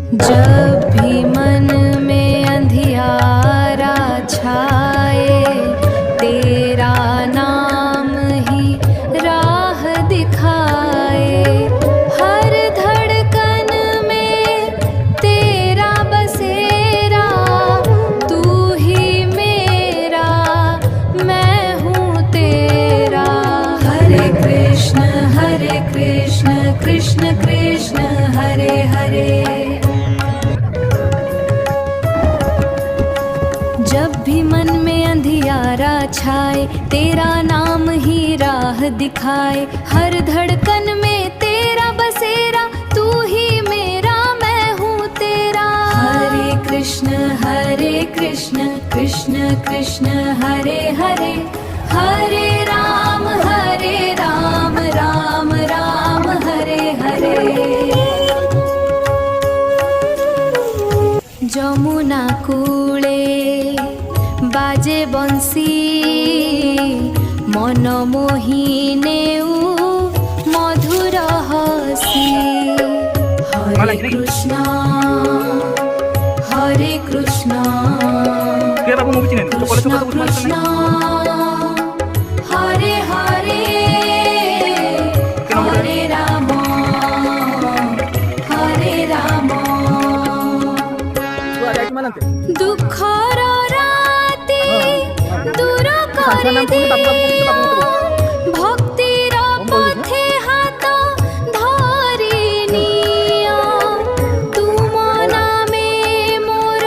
जब भी मन में अंधियारा छाए, तेरा नाम ही राह दिखाए। हर धड़कन में तेरा बसेरा, तू ही मेरा, मैं हूँ तेरा। हरे कृष्ण कृष्ण कृष्ण हरे हरे। जब भी मन में अंधियारा छाए, तेरा नाम ही राह दिखाए। हर धड़कन में तेरा बसेरा, तू ही मेरा, मैं हूँ तेरा। हरे कृष्ण कृष्ण कृष्ण हरे हरे। हरे राम राम राम हरे हरे। যমুনা কূলে বাজে বংশী, মন মোহিনেউ মধুর হাসি। হরে কৃষ্ণ কৃষ্ণ কৃষ্ণ হরে হরে। হরে রাম দুঃখর রাতি দূর করে দিও, ভক্তির পথে হাত ধরি নিও। তুম নামে মোর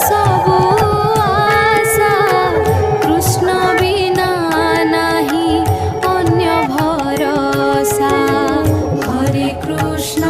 সবু আশা, কৃষ্ণ বিনা নাহি অন্য ভরসা। হরে কৃষ্ণ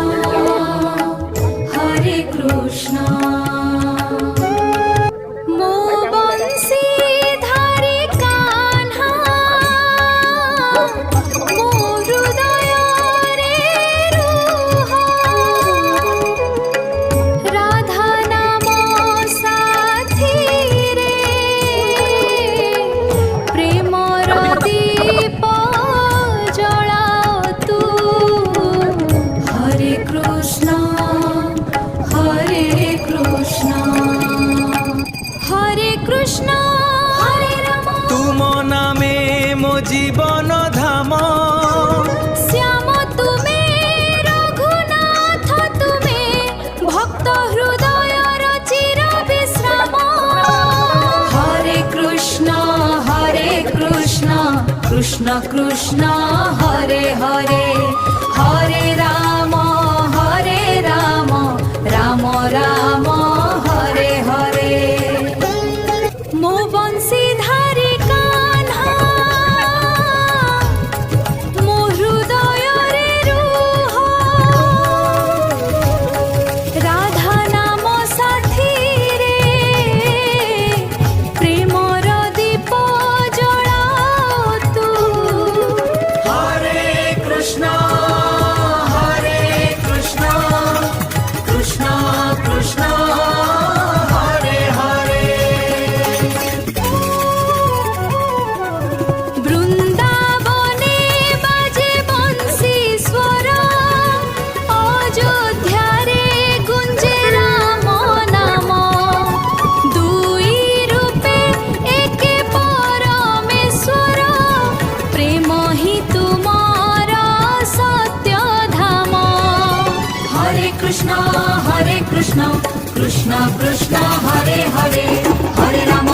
কৃষ্ণ জীবন ধাম। শ্যাম তুমে রঘুনাথ, তুমে ভক্ত হৃদয়র চির বিশ্রাম। হরে কৃষ্ণ কৃষ্ণ কৃষ্ণ হরে হরে। হরে রাম রাম রাম হরে হরে। মো বংশীধারী কান্হা, মো হৃদয়রে রুহ। রাধা নাম সাথীরে, প্রেমর দীপ জলাও তু। হরে কৃষ্ণ কৃষ্ণ কৃষ্ণ হরে হরে। বৃন্দাবনে বাজে বংশী স্বর, অযোধ্যারে গুঞ্জে রাম নাম। দুই রূপে একে পরমেশ্বর, প্রেম হি তুমর সত্য ধাম। হরে কৃষ্ণ কৃষ্ণ কৃষ্ণ হরে হরে। হরে রাম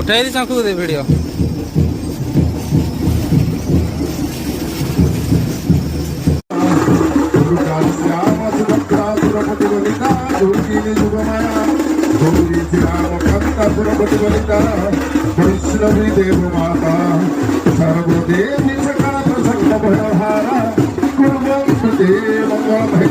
ଉଠାଇ ଦେଇଛ ଭିଡ଼ିଓ। वैष्णवी देव माता सर्वदेवी सकल प्रसन्न भयहारा कुर्वन्तु ते मंगलमय।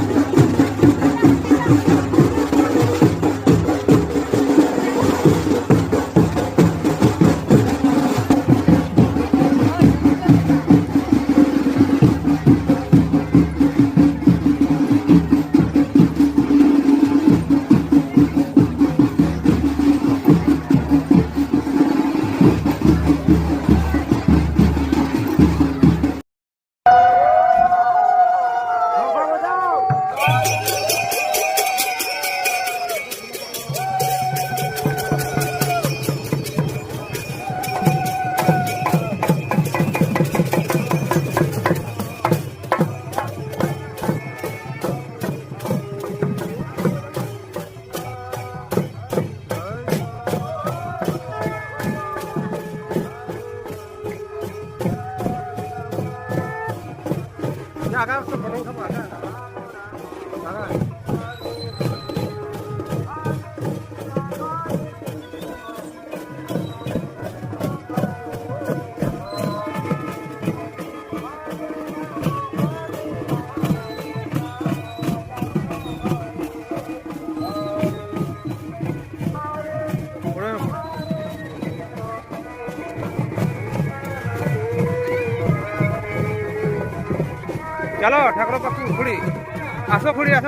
चलो ठाकुर पाखु खुड़ी आस खुड़ी आस।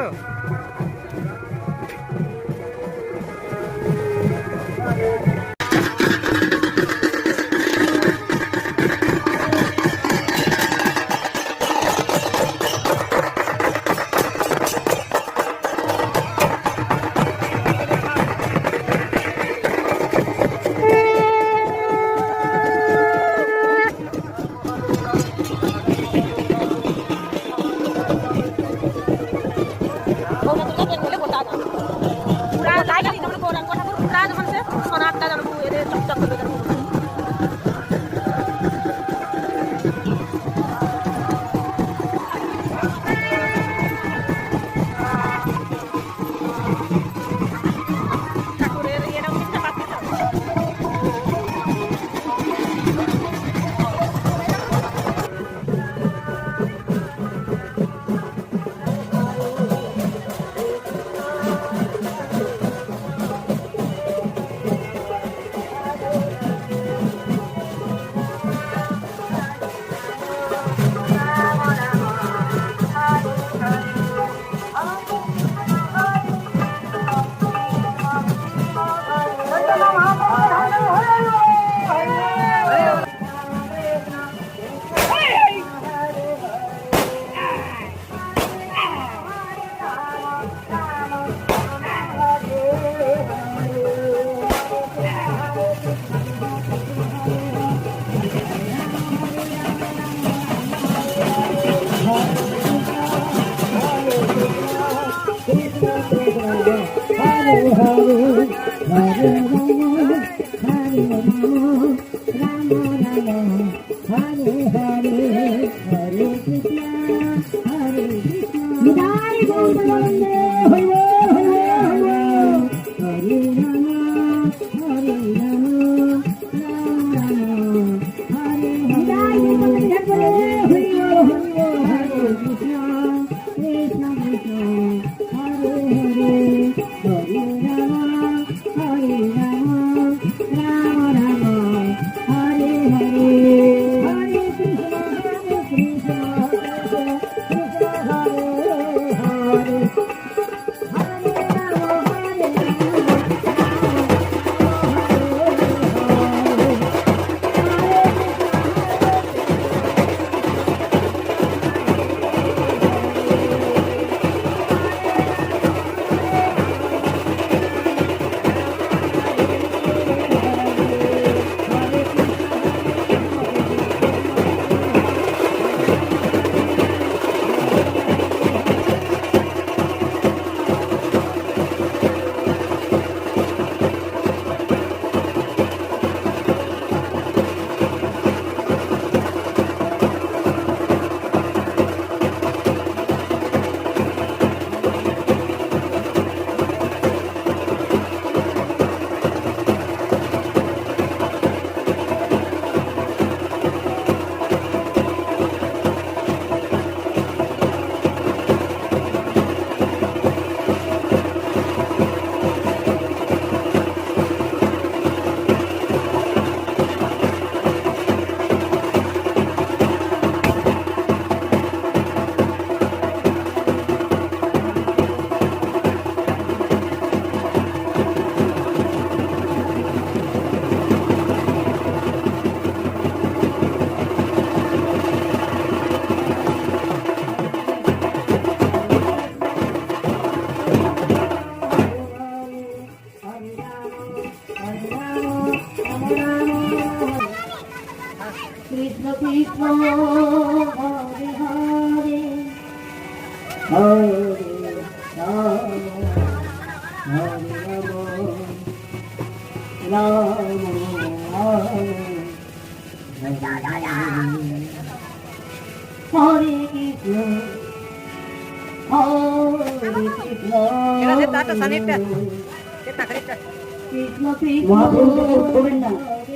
মহাপ্রভুকে উঠবেন না,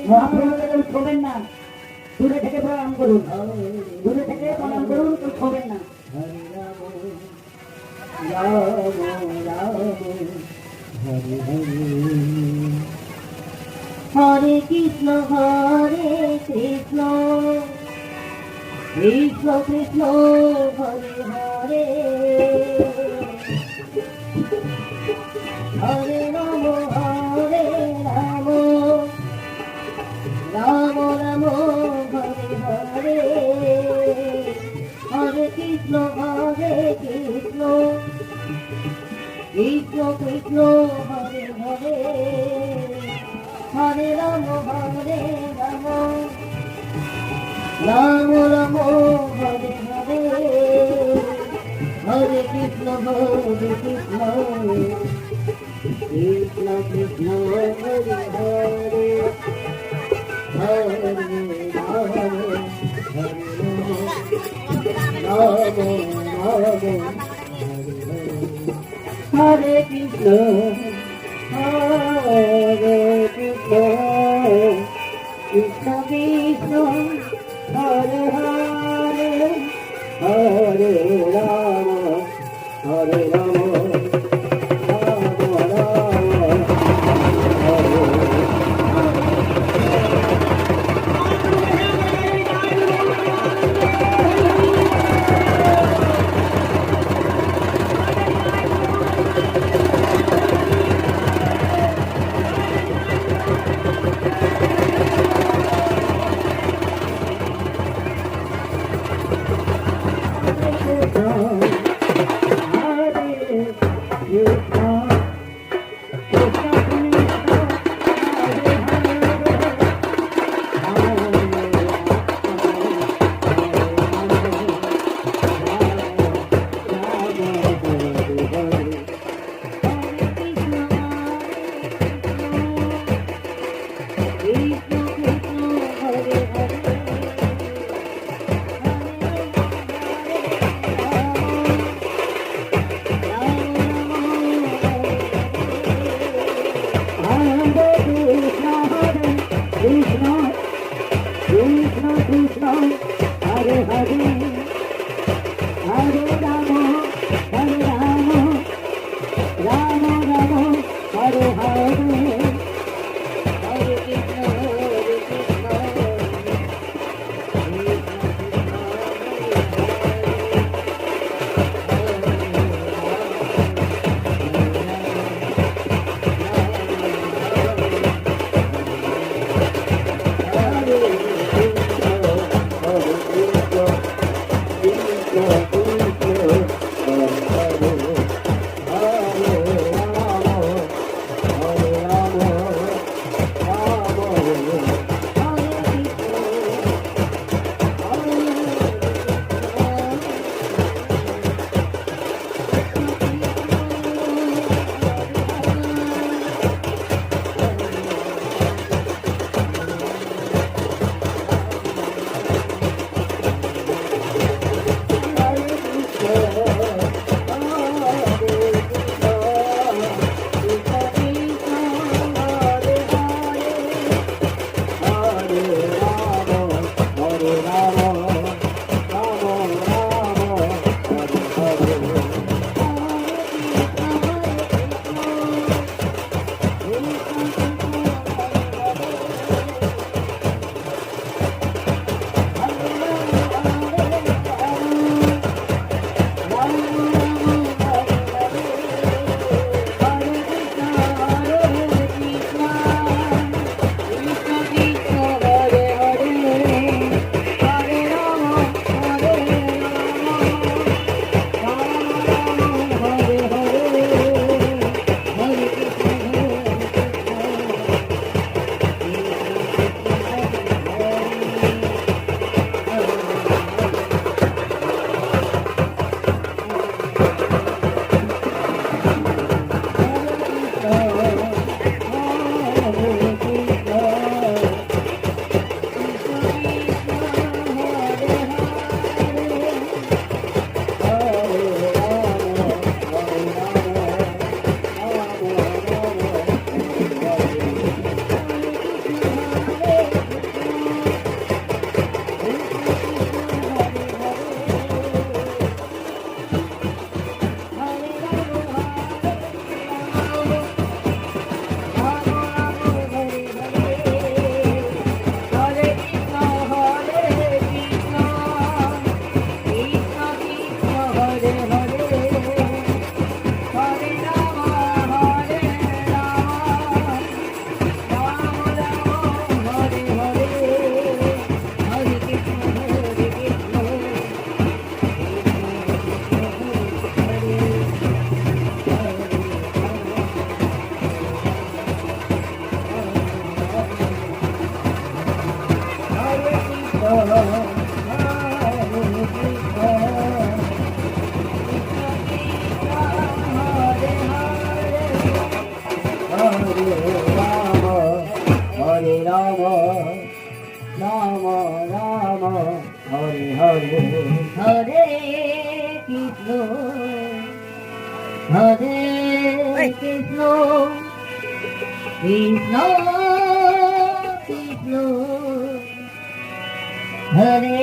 মহাপ্রভুকে উঠবেন না, দূরে থেকে প্রণাম করুন, দূরে থেকে প্রণাম করুন, উঠবেন না। হরে কৃষ্ণ হরে কৃষ্ণ কৃষ্ণ কৃষ্ণ হরে হরে হরে রাম হরে রাম রাম রাম হরে হরে হরে কৃষ্ণ কৃষ্ণ কৃষ্ণ হরে হরে হরে রাম রাম রাম হরে হরে হরে কৃষ্ণ কৃষ্ণ কৃষ্ণ হরে হরে হরে রাম হরে কৃষ্ণ কৃষ্ণ কৃষ্ণ হরে হরে হরে রাম হরে Ram Hare Rama, Rama Rama, Hare Hare, Hare Krishna, Hare Krishna, Krishna Krishna, Hare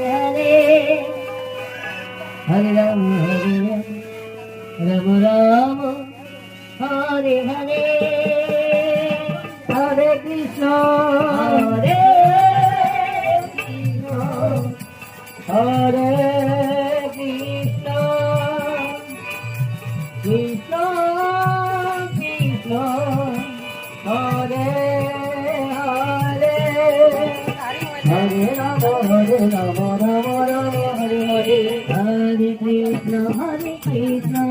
Hare, Hare Rama, Rama Rama, Hare Hare, Hare Krishna, Hare Krishna, Hare Krishna, Krishna Krishna, Hare Hare, Hare Rama, Hare Rama, Rama Rama, Hare Hare, Hare Krishna, Hare Krishna.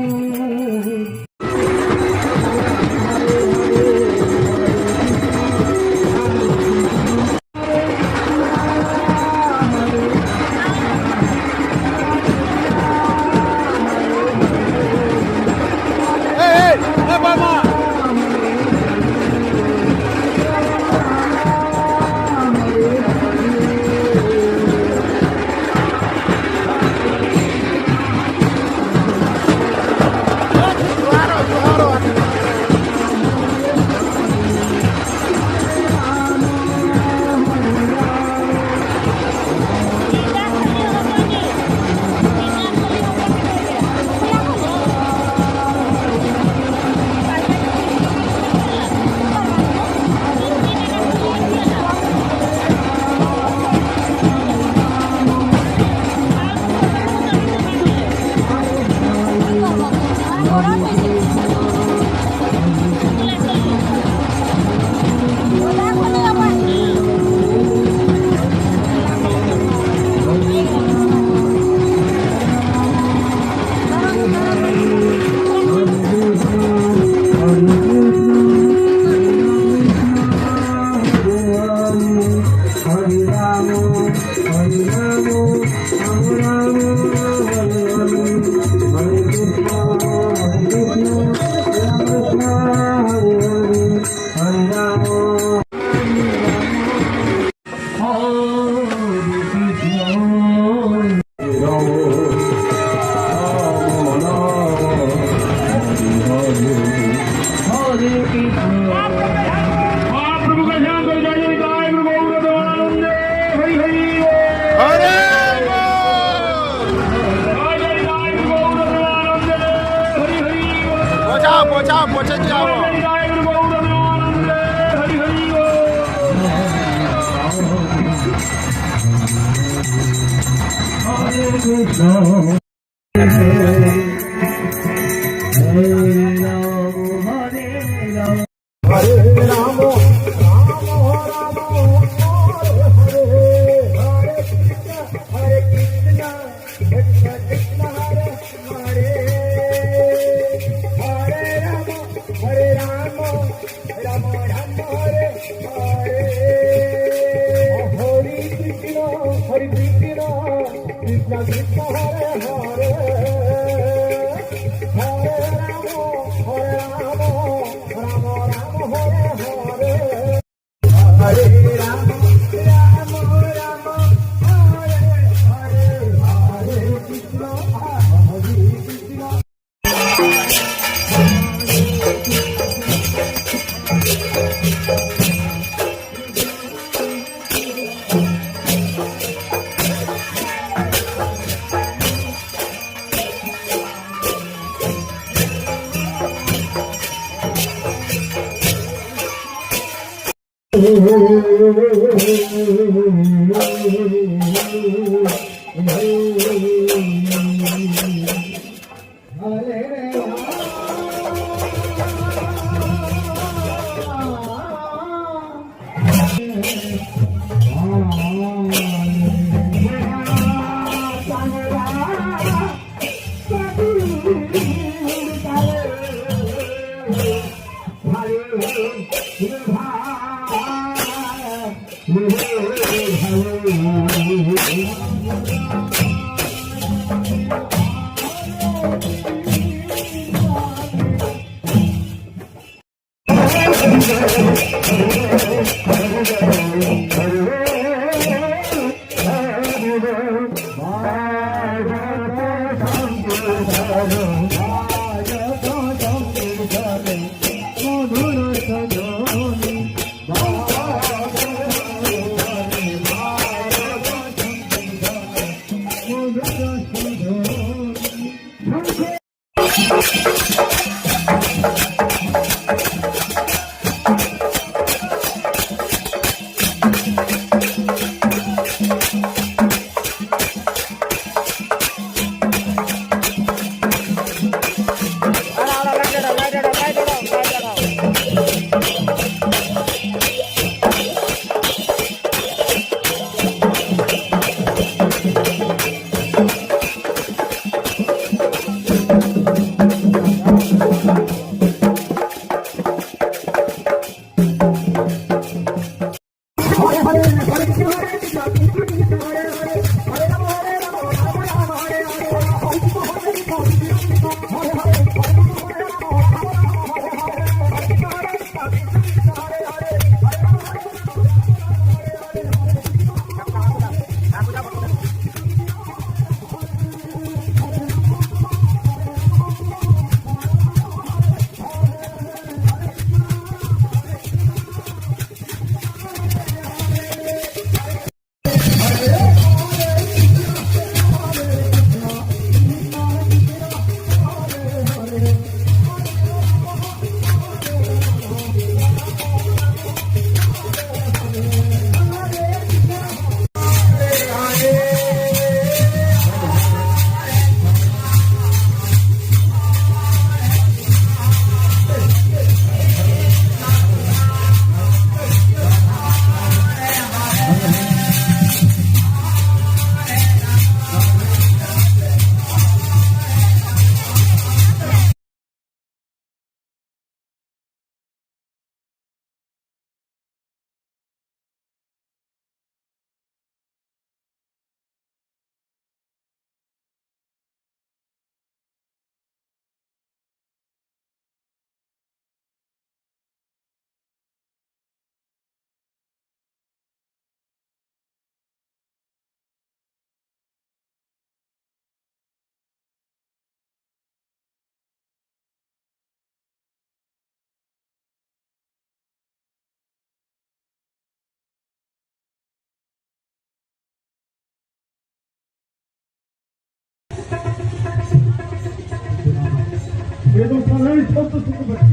그래도 사람이 터서 죽고 봤지.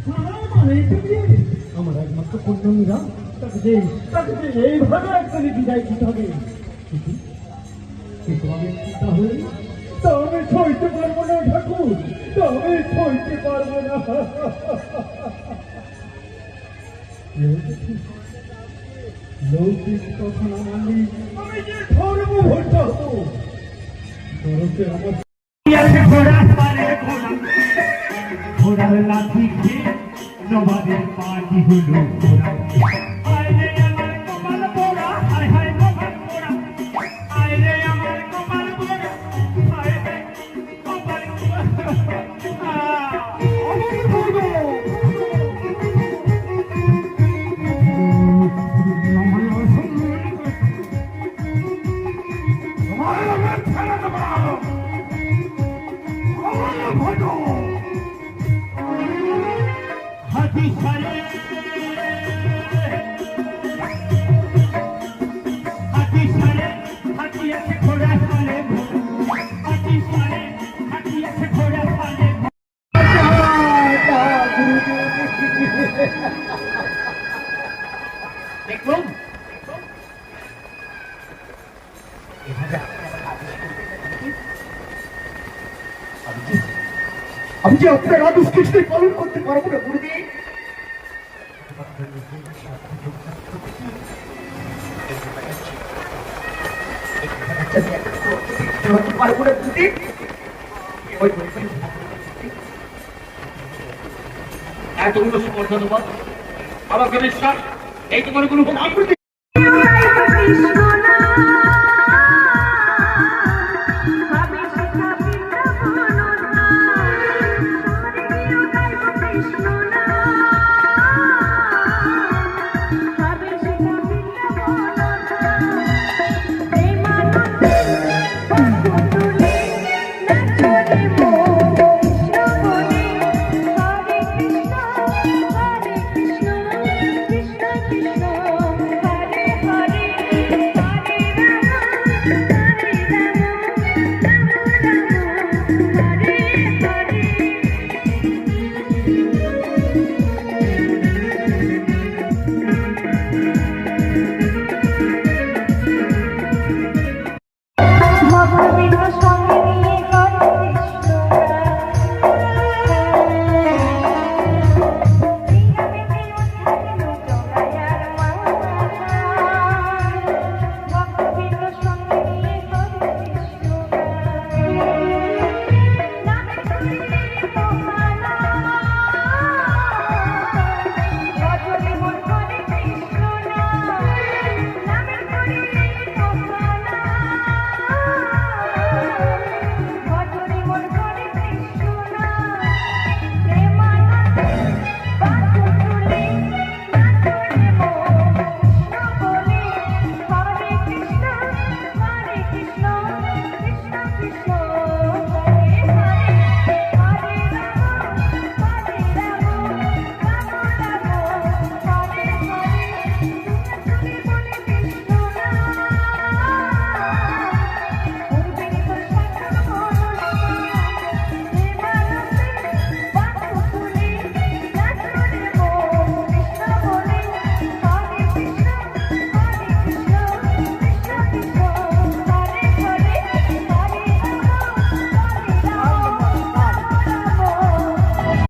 사람만 এইটুকু আমার একমাত্র কন্যামীরা তাকে যে এইভাবে একখানে বিদায় দিতে হবে কিন্তু আমি চিন্তা হই তা আমি সইতে পারবো না ঠাকুর, তা আমি সইতে পারবো না। লৌকিক কথা না মানলে আমি যে ধর্ম ভরতে হতো ধরতে আমার ঘোড়ার লাঠি খেয়ে নবাবের পাটি হলো ঘোড়া। আইরে আমার কপাল পোড়া, হায় হায় কপাল পোড়া। আইরে আমার কপাল পোড়া, হায় হায় কপাল পোড়া। হাতি সারে হাতি সারে হাতি আছে ঘোড়া সালে হাতি সারে হাতি আছে ঘোড়া সালে। দেখুন আমি যে আপনার আদেশ কিছুতেই পালন করতে পারবো না গুরুদেব। পারবো না গুরুদেব। এতগুলো ধন্যবাদ, আমাকে বিশ্বাস এই তোমার কোনো